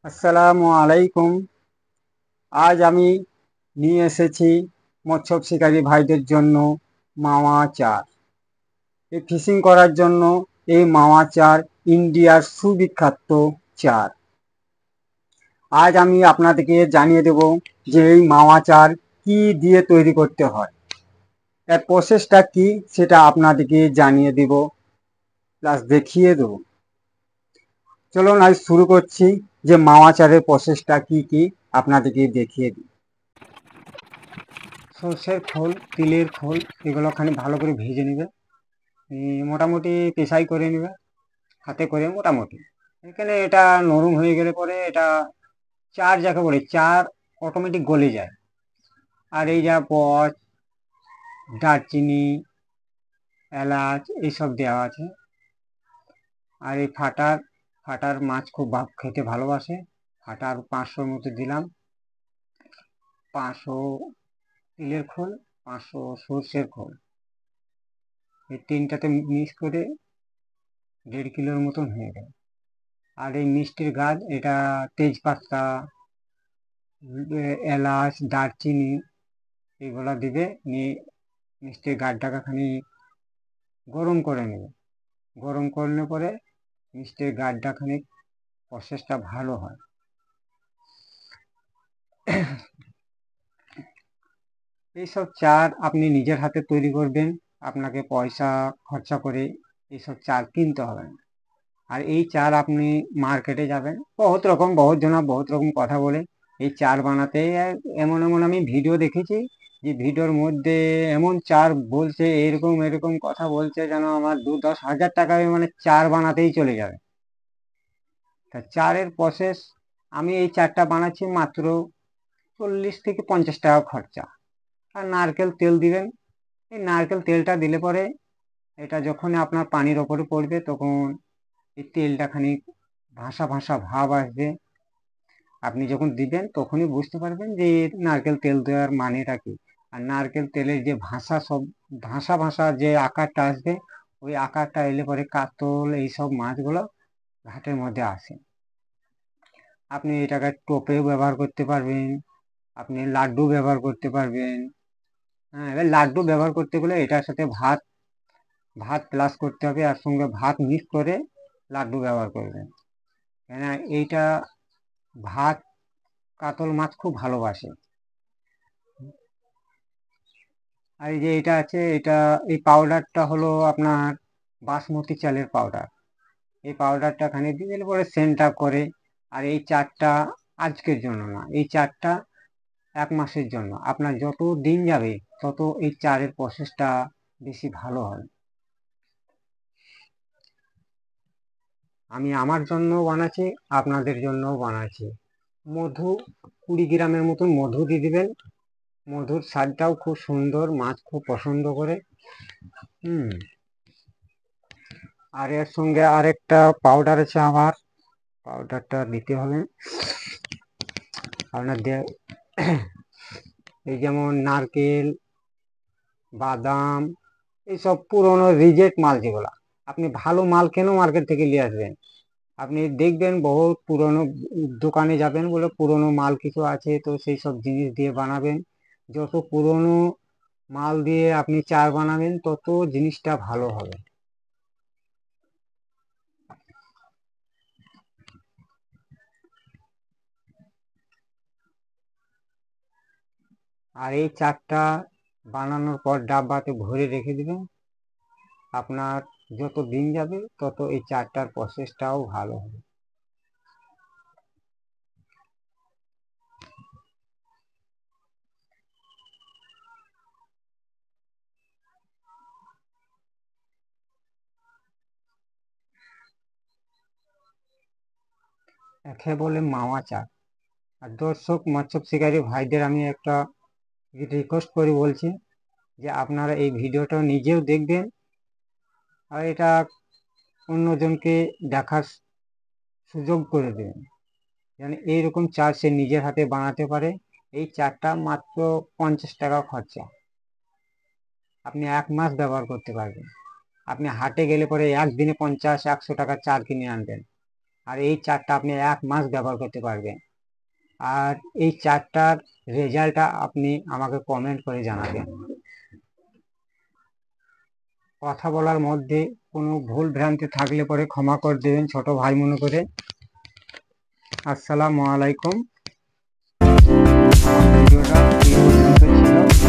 আসসালামু আলাইকুম। আজ আমি নিয়ে এসেছি মৎস্য শিকারী ভাইদের জন্য মাওয়া চার। এই ফিশিং করার জন্য এই মাওয়া চার ইন্ডিয়ার সুবিখ্যাত চার। আজ আমি আপনাদেরকে জানিয়ে দেব যে এই মাওয়া চার কি দিয়ে তৈরি করতে হয়, এর প্রসেসটা কি সেটা আপনাদেরকে জানিয়ে দেব, প্লাস দেখিয়ে দেব। চলুন আজ শুরু করছি যে মাওয়া চারের প্রসেসটা কি কি আপনাদেরকে দেখিয়ে দিই। সর্ষের খোল, তিলের খোল, এগুলো খানি ভালো করে ভেজে নেবে, মোটামুটি পেশাই করে নেবে হাতে করে মোটামুটি। এখানে এটা নরম হয়ে গেলে পরে এটা চার যাকে বলে চার অটোমেটিক গলে যায়। আর এই যা পচ, দারচিনি, এলাচ এইসব দেওয়া আছে। আর এই ফাটার মাছ খুব খেতে ভালোবাসে। ফাটার 500 মতো দিলাম, 500 তিলের খোল, 500 সর্ষের খোল, এই তিনটাতে মিক্স করে 1.5 কিলোর মতন হয়ে গেল। আর এই মিষ্টির গাছ, এটা তেজপাতা, এলাচ, দারচিনি এগুলো দিবে, নিয়ে মিষ্টির গাছটাকে খানি গরম করে নেবে। গরম করলে পরে মিষ্টির গাছটা খানি প্রসেসটা ভালো হয়। এইসব চার আপনি নিজের হাতে তৈরি করবেন, আপনাকে পয়সা খরচা করে এইসব চার কিনতে হবে না। আর এই চার আপনি মার্কেটে যাবেন, বহুত রকম বহুত জনা বহুত রকম কথা বলে এই চার বানাতে। এমন এমন আমি ভিডিও দেখেছি যে ভিডিওর মধ্যে এমন চার বলছে, এরকম এরকম কথা বলছে যেন আমার 2-10 হাজার টাকায় মানে চার বানাতেই চলে যাবে। তা চারের প্রসেস, আমি এই চারটা বানাচ্ছি মাত্র 40 থেকে 50 টাকা খরচা। আর নারকেল তেল দিবেন। এই নারকেল তেলটা দিলে পরে এটা যখন আপনার পানির ওপরে পড়বে তখন এই তেলটা খানিক ভাসা ভাসা ভাব আসবে। আপনি যখন দিবেন তখনই বুঝতে পারবেন যে নারকেল তেল দেওয়ার মানেটা কি। আর নারকেল তেলের যে ভাসা ভাসা যে আকারটা আসবে, ওই আকারটা এলে পরে কাতল এইসব মাছগুলো ঘাটের মধ্যে আসে। আপনি এটাকে টোপেও ব্যবহার করতে পারবেন, আপনি লাড্ডু ব্যবহার করতে পারবেন। হ্যাঁ, এবার লাড্ডু ব্যবহার করতে গেলে এটার সাথে ভাত ভাত প্লাস করতে হবে, আর সঙ্গে ভাত মিক্স করে লাড্ডু ব্যবহার করবেন। কেন এইটা ভাত কাতল মাছ খুব ভালোবাসে। আর এই যে এটা আছে, এই পাউডারটা হলো আপনার বাসমতি চালের পাউডার। এই পাউডারটা খানিক দিয়ে দিলে পরে সেন্টটা করে। আর এই চারটা আজকের জন্য না, এই চারটা 1 মাসের জন্য। আপনার যত দিন যাবে তত এই চারের প্রসেসটা বেশি ভালো হয়। আমি আমার জন্য বানাচ্ছি, আপনাদের জন্যও বানাচ্ছি। মধু 20 গ্রামের মতন মধু দিয়ে দিবেন। মধুর স্বাদটাও খুব সুন্দর, মাছ খুব পছন্দ করে। আর এর সঙ্গে আরেকটা পাউডার আছে আমার, পাউডারটা দিতে হবে আপনার এই যেমন নারকেল, বাদাম, এইসব পুরনো রিজেক্ট মাল যেগুলা, আপনি ভালো মাল কেন মার্কেট থেকে নিয়ে আসবেন? আপনি দেখবেন বহুত পুরনো দোকানে যাবেন, বলে পুরনো মাল কিছু আছে, তো সেই সব জিনিস দিয়ে বানাবেন। যত পুরনো মাল দিয়ে আপনি চার বানাবেন তত জিনিসটা ভালো হবে। আর এই চারটা বানানোর পর ডাব্বাতে ভরে রেখে দিবেন। আপনার যত দিন যাবে তত এই চারটার প্রসেসটাও ভালো হবে। একে বলে মাওয়া চার। আর দর্শক মৎস্য শিকারী ভাইদের আমি একটা রিকোয়েস্ট করে বলছি যে আপনারা এই ভিডিওটা নিজেও দেখবেন, আর এটা অন্যজনকে দেখার সুযোগ করে দেবেন, যেন এইরকম চার সে নিজের হাতে বানাতে পারে। এই চারটা মাত্র 50 টাকা খরচা, আপনি 1 মাস ব্যবহার করতে পারবেন। আপনি হাটে গেলে পরে একদিনে 50-100 টাকা চার কিনে আনবেন, আর এই চারটা আপনি 1 মাস ব্যবহার করতে পারবেন। আর এই চারটার রেজাল্টটা আপনি আমাকে কমেন্ট করে জানাবেন। কথা বলার মধ্যে কোনো ভুল ভ্রান্তি থাকলে পরে ক্ষমা করে দেবেন ছোট ভাই মনে করে। আসসালামু আলাইকুম। ভিডিওটা এই পর্যন্ত ছিল।